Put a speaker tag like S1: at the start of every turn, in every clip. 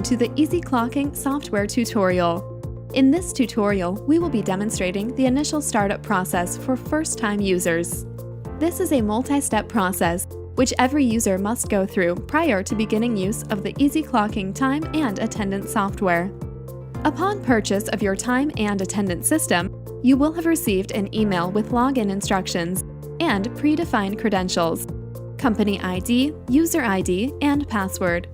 S1: to the Easy Clocking software tutorial. In this tutorial, we will be demonstrating the initial startup process for first-time users. This is a multi-step process which every user must go through prior to beginning use of the Easy Clocking time and attendance software. Upon purchase of your time and attendance system, you will have received an email with login instructions and predefined credentials, company ID, user ID, and password.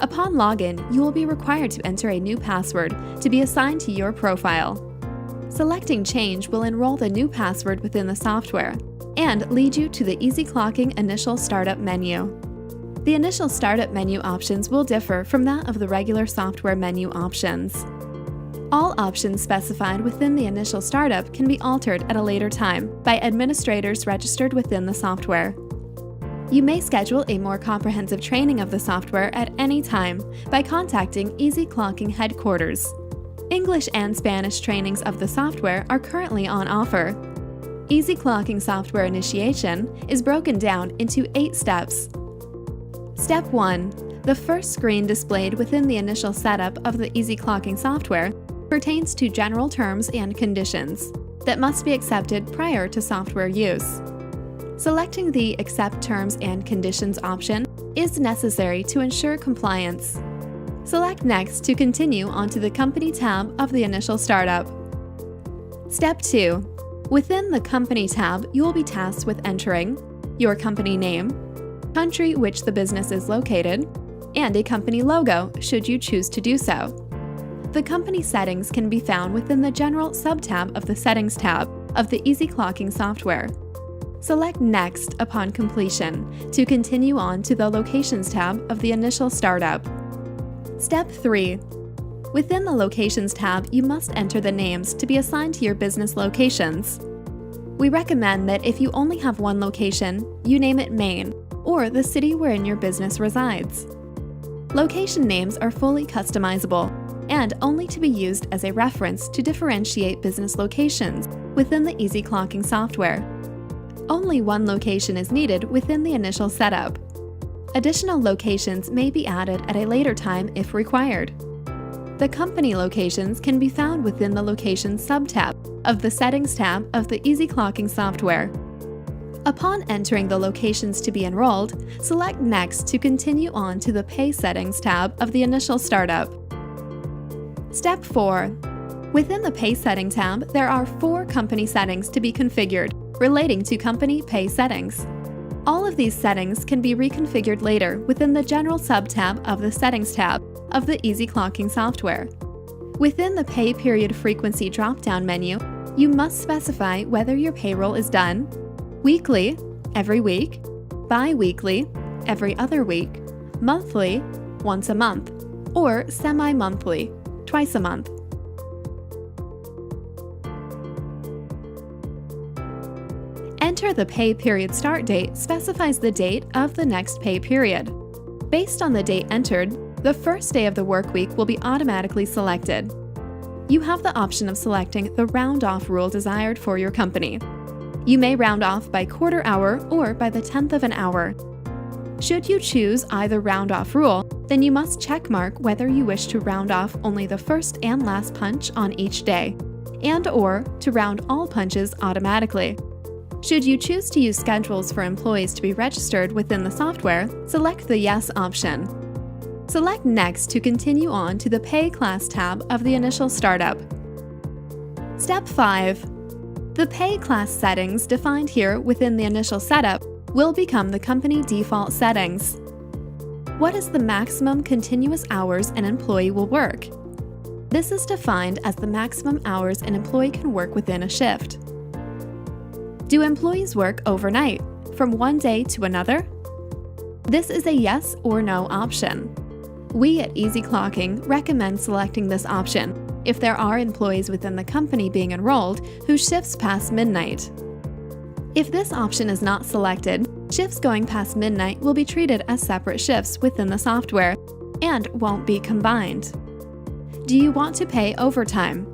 S1: Upon login, you will be required to enter a new password to be assigned to your profile. Selecting Change will enroll the new password within the software and lead you to the Easy Clocking Initial Startup menu. The Initial Startup menu options will differ from that of the regular software menu options. All options specified within the initial startup can be altered at a later time by administrators registered within the software. You may schedule a more comprehensive training of the software at any time by contacting Easy Clocking headquarters. English and Spanish trainings of the software are currently on offer. Easy Clocking software initiation is broken down into 8 steps. Step 1. The first screen displayed within the initial setup of the Easy Clocking software pertains to general terms and conditions that must be accepted prior to software use. Selecting the Accept Terms and Conditions option is necessary to ensure compliance. Select Next to continue onto the Company tab of the initial startup. Step 2. Within the Company tab, you will be tasked with entering your company name, country which the business is located, and a company logo should you choose to do so. The company settings can be found within the General sub-tab of the Settings tab of the Easy Clocking software. Select Next upon completion to continue on to the Locations tab of the initial startup. Step 3. Within the Locations tab, you must enter the names to be assigned to your business locations. We recommend that if you only have one location, you name it Maine, or the city wherein your business resides. Location names are fully customizable and only to be used as a reference to differentiate business locations within the Easy Clocking software. Only one location is needed within the initial setup. Additional locations may be added at a later time if required. The company locations can be found within the Locations sub-tab of the Settings tab of the Easy Clocking software. Upon entering the locations to be enrolled, select Next to continue on to the Pay Settings tab of the initial startup. Step 4. Within the Pay Setting tab, there are 4 company settings to be configured relating to company pay settings. All of these settings can be reconfigured later within the General sub-tab of the Settings tab of the Easy Clocking software. Within the Pay Period Frequency drop-down menu, you must specify whether your payroll is done weekly, every week, bi-weekly, every other week, monthly, once a month, or semi-monthly, twice a month. Enter the pay period start date specifies the date of the next pay period. Based on the date entered, the first day of the work week will be automatically selected. You have the option of selecting the round-off rule desired for your company. You may round off by quarter hour or by the 10th of an hour. Should you choose either round-off rule, then you must checkmark whether you wish to round off only the first and last punch on each day, and/or to round all punches automatically. Should you choose to use schedules for employees to be registered within the software, select the Yes option. Select Next to continue on to the Pay Class tab of the initial startup. Step 5. The Pay Class settings defined here within the initial setup will become the company default settings. What is the maximum continuous hours an employee will work? This is defined as the maximum hours an employee can work within a shift. Do employees work overnight, from one day to another? This is a yes or no option. We at Easy Clocking recommend selecting this option if there are employees within the company being enrolled whose shifts pass midnight. If this option is not selected, shifts going past midnight will be treated as separate shifts within the software and won't be combined. Do you want to pay overtime?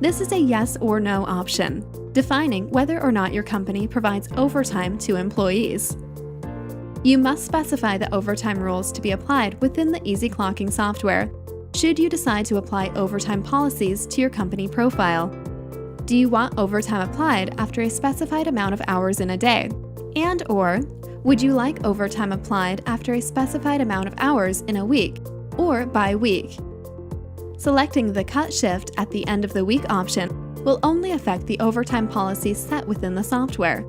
S1: This is a yes or no option, defining whether or not your company provides overtime to employees. You must specify the overtime rules to be applied within the Easy Clocking software should you decide to apply overtime policies to your company profile. Do you want overtime applied after a specified amount of hours in a day? And/or would you like overtime applied after a specified amount of hours in a week or by week? Selecting the cut shift at the end of the week option will only affect the overtime policies set within the software.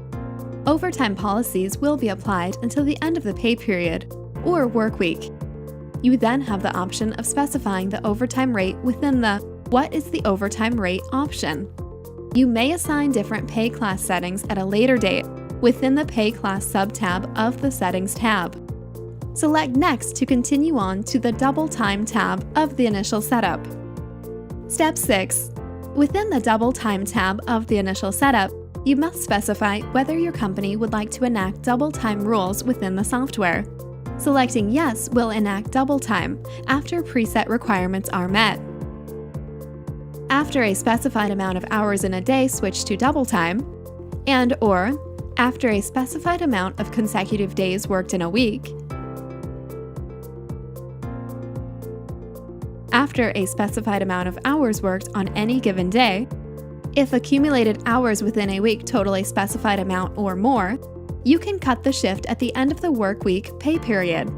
S1: Overtime policies will be applied until the end of the pay period or work week. You then have the option of specifying the overtime rate within the "What is the overtime rate?" option. You may assign different pay class settings at a later date within the Pay Class sub-tab of the Settings tab. Select Next to continue on to the Double Time tab of the initial setup. Step 6. Within the Double Time tab of the initial setup, you must specify whether your company would like to enact double time rules within the software. Selecting Yes will enact double time after preset requirements are met. After a specified amount of hours in a day switch to double time, and/or after a specified amount of consecutive days worked in a week, after a specified amount of hours worked on any given day, if accumulated hours within a week total a specified amount or more, you can cut the shift at the end of the work week pay period.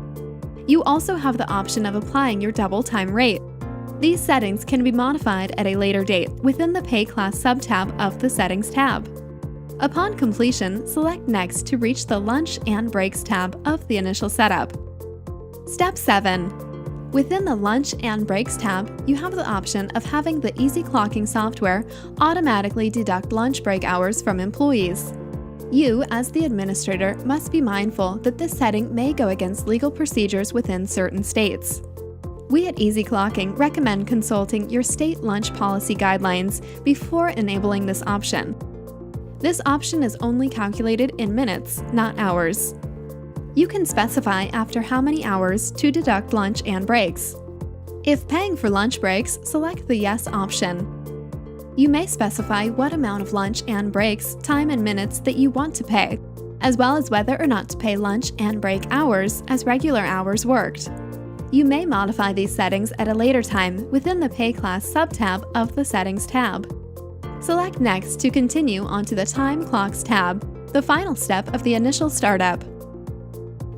S1: You also have the option of applying your double time rate. These settings can be modified at a later date within the Pay Class sub-tab of the Settings tab. Upon completion, select Next to reach the Lunch and Breaks tab of the initial setup. Step 7. Within the Lunch and Breaks tab, you have the option of having the Easy Clocking software automatically deduct lunch break hours from employees. You, as the administrator, must be mindful that this setting may go against legal procedures within certain states. We at Easy Clocking recommend consulting your state lunch policy guidelines before enabling this option. This option is only calculated in minutes, not hours. You can specify after how many hours to deduct lunch and breaks. If paying for lunch breaks, select the Yes option. You may specify what amount of lunch and breaks, time and minutes that you want to pay, as well as whether or not to pay lunch and break hours as regular hours worked. You may modify these settings at a later time within the Pay Class sub-tab of the Settings tab. Select Next to continue onto the Time Clocks tab, the final step of the initial startup.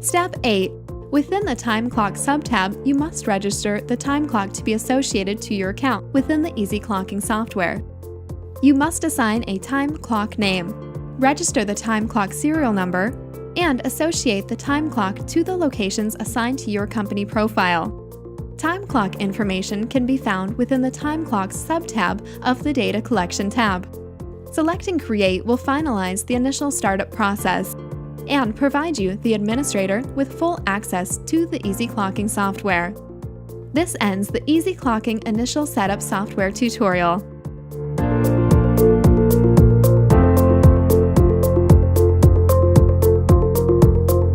S1: Step 8. Within the Time Clock sub-tab, you must register the time clock to be associated to your account within the Easy Clocking software. You must assign a time clock name, register the time clock serial number, and associate the time clock to the locations assigned to your company profile. Time clock information can be found within the Time Clocks sub-tab of the Data Collection tab. Selecting Create will finalize the initial startup process and provide you, the administrator, with full access to the Easy Clocking software. This ends the Easy Clocking initial setup software tutorial.